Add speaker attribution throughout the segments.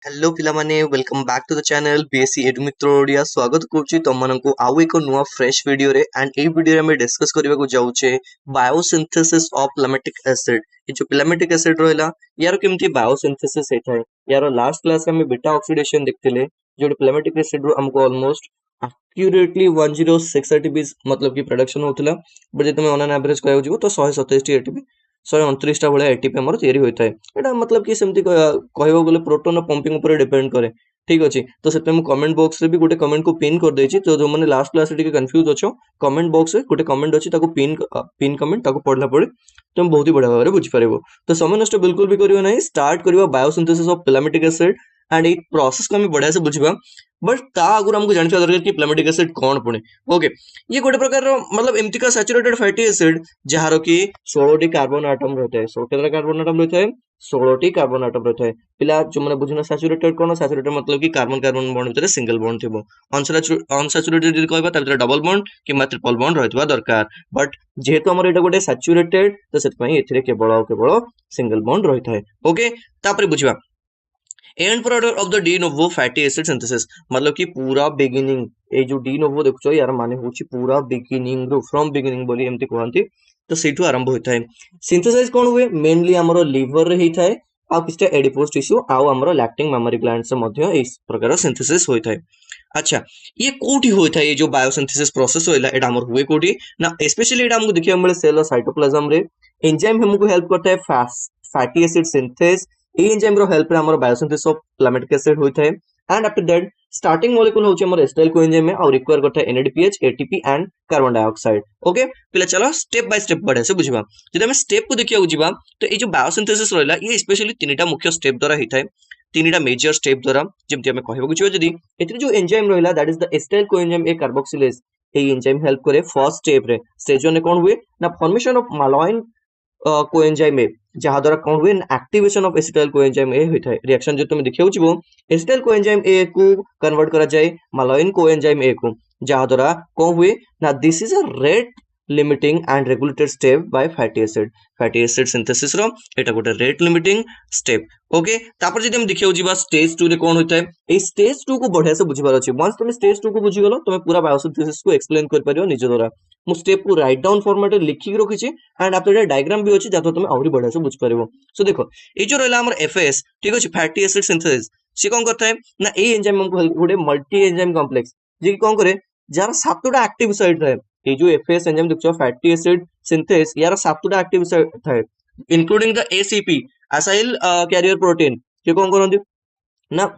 Speaker 1: Hello पिला माने welcome back to the channel BSc Edumitra Odia स्वागत करूची तुम माननकु आउ एक नुआ फ्रेश वीडियो रे एंड ए वीडियो रे हम डिस्कस करबा को जाउचे बायोसिंथेसिस ऑफ लैक्टिक एसिड। ये जो लैक्टिक एसिड रहला यार केमती बायोसिंथेसिस हेता है यार लास्ट क्लास में बीटा ऑक्सीडेशन देखथिले जो लैक्टिक एसिड रो हमको ऑलमोस्ट एक्यूरेटली 106 एटीपी मतलब कि प्रोडक्शन होतला बट जे तुम ऑन एन एवरेज कहउ जिवो तो 127 एटीपी 129 टा भाया एटीपी हमर तैयारी होता है एटा मतलब कि सेमती कहबो गले प्रोटोन पंपिंग ऊपर डिपेंड करे। ठीक अछि तो सेते हम कमेंट बॉक्स रे भी गोटे कमेंट को पिन कर देछि तो जो माने लास्ट क्लास रे टिके कंफ्यूज अछो कमेंट बॉक्स रे गोटे कमेंट अछि ताको पिन कमेंट ताको पढला पड़े तुम बहुत ही बढ़िया भाବରେ बुझि पारिबो। तो समय नष्ट बिल्कुल भी करियो नहीं स्टार्ट करियो biosynthesis of palmitic acid and ए प्रोसेस को हम बढ़िया से बुझिबा बट ता अगर हमको जानिबा दरकार कि प्लामेटिक एसिड कोन पुणे। ओके ये गोटे प्रकार मतलब एमती का सैचुरेटेड फैटी एसिड जहार की 16 टी कार्बन एटम रहते हैं 16 केतरा कार्बन एटम रहते हैं 16 टी कार्बन एटम रहते हैं पिला जो माने बुझना सैचुरेटेड कोन सैचुरेटेड मतलब कि कार्बन कार्बन बॉन्ड भीतर सिंगल बॉन्ड थिबो अनसैचुरेटेड जदि कहबा ता भीतर डबल बॉन्ड कि ट्रिपल बॉन्ड रहतबा दरकार बट जेहेतु हमर एटा गोटे सैचुरेटेड तो सेत पई एथिरे केवल सिंगल बॉन्ड रहता है। ओके तापर बुझिबा end product of the de novo fatty acid synthesis मतलब कि पूरा बिगिनिंग ए जो डी नोवो देखछो यार माने होची पूरा बिगिनिंग रो फ्रॉम बिगिनिंग बोली एमती कहंती तो सेठू आरंभ होता है। सिंथेसाइज कोन हुए मेनली हमरो लिवर रे ही थाए आ किछटा एडिपोज टिश्यू आ हमरो लैक्टिंग मेमोरी ग्लैंड से मध्य इस प्रकार सिंथेसिस होता है। अच्छा ये कोठी होता है ये जो बायोसिंथेसिस प्रोसेस होइला एडा हमर हुए कोठी ना स्पेशली एडा हमको देखिया मिले सेल साइटोप्लाज्म रे एंजाइम हमको हेल्प करता है फैटी एसिड सिंथेस ए एंजाइम रो हेल्प रे हमर बायोसिंथेसिस ऑफ लैक्टिक एसिड होता है and after that starting molecule होचे हमर एसिटाइल कोएंजाइम में और रिक्वायर करता है NADPH ATP and carbon dioxide. Okay पिला चलो स्टेप बाय स्टेप बढ़े से बुझिबा जदि हम स्टेप को देखिया बुझिबा तो ए जो बायोसिंथेसिस रहला ये स्पेशली तीनटा मुख्य स्टेप द्वारा हिताय तीनटा मेजर स्टेप द्वारा जेमति हमें कहबो कुछ जदि एथिरे जो एंजाइम रहला that is the acetyl coenzyme A carboxylase ए एंजाइम हेल्प करे फर्स्ट स्टेप रे स्टेज ने कोन हुए ना formation of malonyl coenzyme A जहा द्वारा कोन हुए activation of acetyl coenzyme A होइथाय रिएक्शन जो तुम देखियो छिबो एसिटाइल कोएंजाइम ए को कन्वर्ट करा जाय मालाइन कोएंजाइम ए को जहा द्वारा कोन हुए ना this is a rate limiting and regulated step by fatty acid synthesis रो एटा गोटे रेट लिमिटिंग स्टेप। ओके तापर जदि हम देखियो जिबा स्टेज 2 रे कोन होइथाय ए स्टेज 2 को बढ़िया से बुझिबार अछि वंस तुम स्टेज 2 को बुझि गेलो तुम पूरा बायोसिंथेसिस को एक्सप्लेन कर परियो निज द्वारा मु स्टेप को राइट डाउन फॉर्मेट रे लिखि रखि छि एंड आफ्टर डायग्राम भी अछि जातो तुम और बढ़िया से बुझ परिबो। सो देखो ए जो रहला हमर एफएस ठीक अछि फैटी एसिड सिंथेसिस से कोन करता है ना ए एंजाइम हमको गोटे मल्टी एंजाइम कॉम्प्लेक्स जे कोन करे जार सातटा एक्टिव साइट रहे ये जो एफएस एंजाइम देखछो फैटी एसिड सिंथेस यार सातटा एक्टिव साइट थाए including the ACP acyl carrier protein के कोन करंदी ना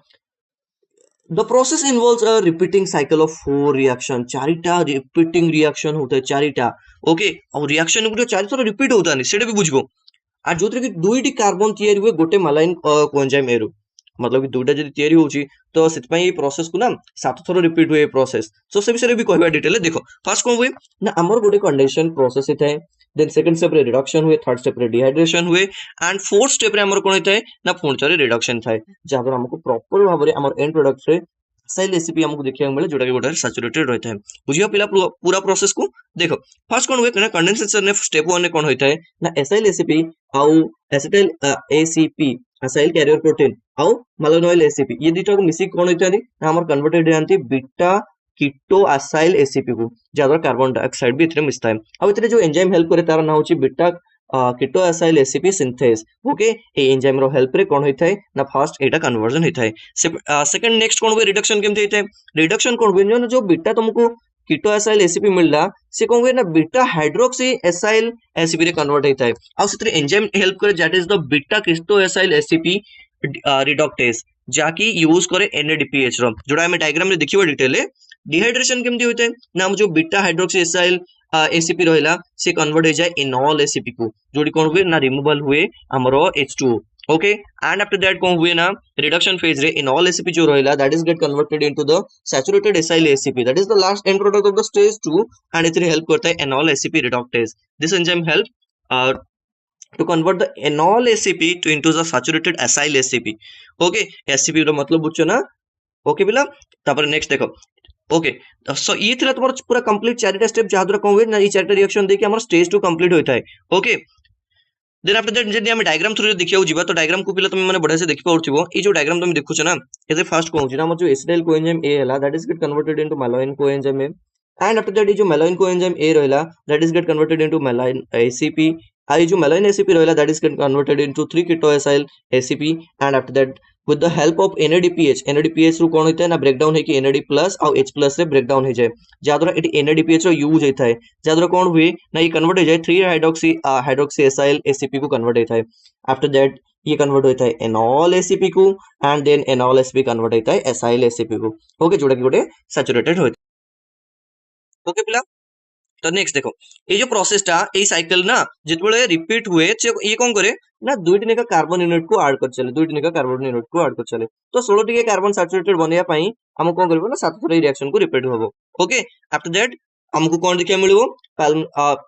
Speaker 1: the process involves a repeating cycle of four reaction चारिटा repeating reaction होता है चारिटा ओके और रिएक्शन गुड चारि थर रिपीट होता नहीं सेटा भी बुझबो आ जोथरे कि दुईटी कार्बन तयारी हुए गोटे मालाइन कोएंजाइम एरो मतलब कि दुईटा जदी तयारी होची तो सेत पई ए प्रोसेस को ना सात थर रिपीट हुए प्रोसेस सो से विषय भी कहबा डिटेल देखो फर्स्ट कोन हुए ना हमर गोटे कंडीशन प्रोसेस हेतै देन सेकंड स्टेप रे रिडक्शन हुए थर्ड स्टेप रे डिहाइड्रेशन हुए एंड फोर्थ स्टेप रे हमर कोन हेतै ना पुणी थरे रिडक्शन थाए जहा पर हमको प्रॉपर भाबरे हमर एंड प्रोडक्ट रे साइल एसीपी हमको देखिया मिले जोटा कि गोटे सैचुरेटेड रहता है बुझियो पिला पूरा प्रोसेस को देखो फर्स्ट कोन हुए ना कंडेंसेशन ने स्टेप 1 ने कोन होता है ना एसाइल एसीपी आउ acetyl ACP acyl carrier protein आउ मालानोइल एसीपी ये दुटा को मिसी कोन होता है ना हमर कन्वर्टेड जानती बीटा कीटो असाइल एसीपी को ज्यादा कार्बन डाइऑक्साइड भी इतरे मिसता है अब इतरे जो एंजाइम हेल्प करे तार ना होची beta keto acyl ACP synthase okay ए एंजाइम रो हेल्प रे कोन होइथाय ना फर्स्ट एटा कन्वर्जन होइथाय सेकंड नेक्स्ट कोन हुए रिडक्शन केमते होइथाय रिडक्शन कोन हुए जो बीटा तुमको कीटो असाइल एसीपी मिलला से कोन हुए ना बीटा हाइड्रोक्सी असाइल एसीपी रे कन्वर्ट होइथाय आ सेतरे एंजाइम हेल्प करे that is the beta keto acyl ACP reductase जाकी यूज करे एनएडीपीएच रो जोड़ा हम डायग्राम में देखियो डिटेल डिहाइड्रेशन केमती होइथाय ना हम जो बीटा हाइड्रोक्सी असाइल एसीपी रहला से कन्वर्ट हो जाए इनॉल एसीपी को जोड़ी कोन हुए ना रिमूवल हुए हमरो H2O okay and after that कोन हुए ना रिडक्शन फेज रे इनॉल एसीपी जो रहला that is get converted into the saturated acyl ACP that is the last end product of the stage 2 and it help करता है enol ACP reductase this enzyme help to convert the enol ACP to into the saturated acyl ACP okay ACP रो मतलब बुझছো ना okay बिला तापर next देखो okay so ये थिला तुम्हारा पूरा कंप्लीट चारिटा स्टेप जहा द्वारा कोन हुए ना ये चारिटा रिएक्शन देखि हमर स्टेज 2 कंप्लीट होइता है ओके देन आफ्टर दैट जदि हम डायग्राम थ्रू देखियो जिबा तो डायग्राम को पिला तुम माने बढ़िया से देखि पाउथिबो ए जो डायग्राम तुम देखुछ ना एजे फर्स्ट कहूछ ना हमर जो एसिटाइल कोएंजाइम ए हला that is get converted into malonyl coenzyme A and after that जो मैलाइन कोएंजाइम ए रहला that is get converted into malonyl ACP आई जो मैलाइन एसीपी रहला that is get converted into 3 ketoacyl ACP and after that with the help of NADPH रू कोन होता है ना break down है कि NAD प्लस और H प्लस रे ब्रेक डाउन हो जाए जाद्वारा एटी NADPH रो यूज होता है जाद्वारा कोन हुए ना ये कन्वर्ट हो जाए 3 हाइड्रोक्सी एसाइल ACP को कन्वर्ट होता है आफ्टर दैट ये कन्वर्ट होता है एनॉल ACP को and then enol ACP convert होता है एसाइल ACP को ओके जोड़ा कि गोटे सैचुरेटेड होता है ओके पिला तो नेक्स्ट देखो ये जो प्रोसेसटा ये साइकिल ना जितबेले रिपीट हुए ये कौन करे ना दुईटी नेका कार्बन यूनिट को ऐड कर चले दुईटी नेका कार्बन यूनिट को ऐड कर चले तो 16 टी कार्बन सैचुरेटेड बनया पई हम कोन करबो ना 7 थोड़ा रिएक्शन को रिपीट होबो ओके आफ्टर दैट हमको कोन देखिया मिलबो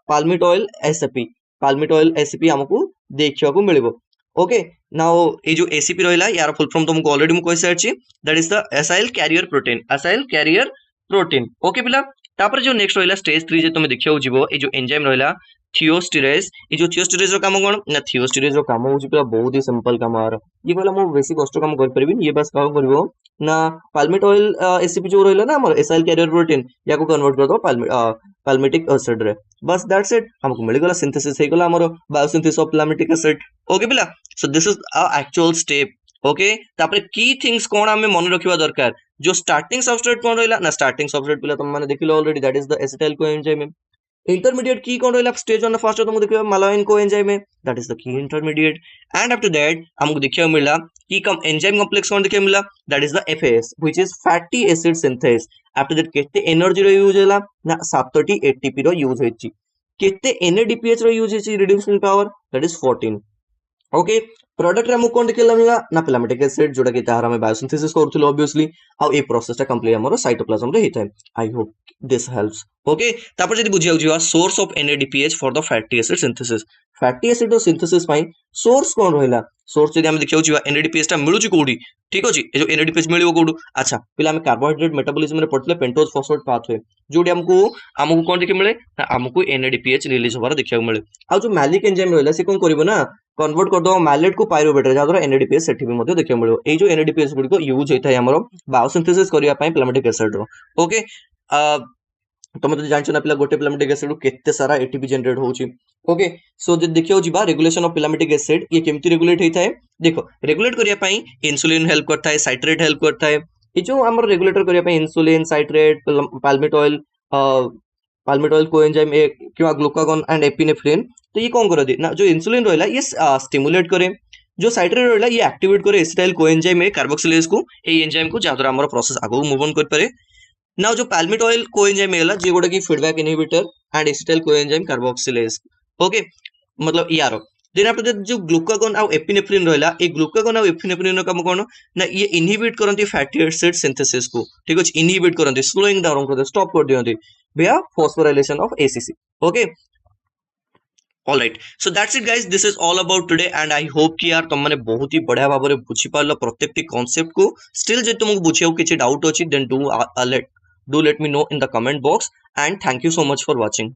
Speaker 1: पाल्मिटॉइल एसपी हमको देखिया को मिलबो ओके नाउ ये जो एसीपी रहला यार फुल फॉर्म तुमको ऑलरेडी मु कहि सारछि that is the acyl carrier protein okay पिला तापर जो नेक्स्ट रहला स्टेज 3 जे तुम देखियो जीवो ए जो एंजाइम रहला थियोस्टेरेज ए जो थियोस्टेरेज रो काम कोन ना थियोस्टेरेज रो काम होची पूरा बहुत ही सिंपल काम आर ये वाला मो बेसिक कष्ट काम कर परबिन ये बस काम करबो ना पाल्मिटॉइल एसीपी जो रहला ना हमर एसाइल कैरियर प्रोटीन या को कन्वर्ट कर दो पाल्मिटिक एसिड रे बस दैट्स इट हमको मिल गला सिंथेसिस हे गला हमर biosynthesis of palmitic acid okay पिला so this is a actual step okay तापर की थिंग्स कोन हमें मन रखिबा दरकार जो स्टार्टिंग सबस्ट्रेट कोन रहला ना स्टार्टिंग सबस्ट्रेट पिला तुम माने देखिलो already that is the acetyl coenzyme intermediate की कौन रहला स्टेज ऑन द फर्स्ट तुमको देखियो मैलाइन कोएंजाइम है that is the key intermediate and after that हमको देखियो मिला की कम एंजाइम कॉम्प्लेक्स कौन देखियो मिला that is the FAS which is fatty acid synthase after that केते एनर्जी रो यूज होला ना 730 ATP रो यूज होची केते NADPH रो यूज होची reducing power that is 14 okay product रे हमको कोन देखिला मिला ना प्लामेटिक एसिड जोटा कि तार हमें बायोसिंथेसिस करथुलो ऑब्वियसली आ ए प्रोसेस टा कंप्लीट हमरो साइटोप्लाज्म रे हिता I hope this helps okay तापर जदी बुझिया बुझिया source of NADPH for the fatty acid synthesis पई सोर्स कोन रहला सोर्स जदी हम देखियो जिवा NADPH टा मिलुची कोडी ठीक अछि ए जो NADPH मिलिबो कोडू अच्छा पिला हम कार्बोहाइड्रेट मेटाबॉलिज्म रे पढले पेंटोज फॉस्फेट पाथवे जोडी हमको कोन देखि मिले ना हमको NADPH रिलीज होबार देखिया मिले आ जो मैलिक एंजाइम रहला से कोन करबो ना कन्वर्ट कर दो मैलेट को पायरुवेट रे जादरा NADPH सेठी भी मध्ये देखियो मिलो ए जो NADPH गुडी को यूज होता है हमरो बायोसिंथेसिस करिया पई प्लामेटिक एसिड रो ओके तुम तो जानछ ना पिला गोटे प्लामेटिक एसिड रो केते सारा ATP जनरेट होची ओके सो जे देखियो जिबा रेगुलेशन ऑफ प्लामेटिक एसिड ये केमती रेगुलेट होता है देखो रेगुलेट करिया पई इंसुलिन हेल्प करता है साइट्रेट हेल्प करता है ये जो हमर रेगुलेटर करिया पई इंसुलिन साइट्रेट पाल्मिटॉइल कोएंजाइम ए किंवा ग्लूकागॉन एंड एपिनेफ्रिन तो ये कौन कर दे ना जो इंसुलिन रहला ये स्टिमुलेट करे जो साइट्रेट रहला ये एक्टिवेट करे एसिटाइल कोएंजाइम ए कार्बोक्सिलेज को ए एंजाइम को जादरा हमर प्रोसेस आगो मूव ऑन कर पारे नाउ जो पाल्मिटॉइल कोएंजाइम हैला जे गोटा की feedback inhibitor and acetyl coenzyme carboxylase okay मतलब यारो देन आफ्टर दैट जो ग्लूकागॉन और एपिनेफ्रिन रहला ए ग्लूकागॉन और एपिनेफ्रिन का काम कोन ना ये इनहिबिट करंती फैटी एसिड सिंथेसिस को ठीक अछि इनहिबिट करंती स्लोइंग डाउन कर स्टॉप कर दियंती via phosphorylation of ACC okay all right so that's it guys this is all about today and I hope कि यार तुम माने बहुत ही बढ़िया भाव रे बुझी पारलो प्रत्येक कांसेप्ट को स्टिल जे तुमको बुझियो किछि डाउट अछि then do let me know in the comment box and thank you so much for watching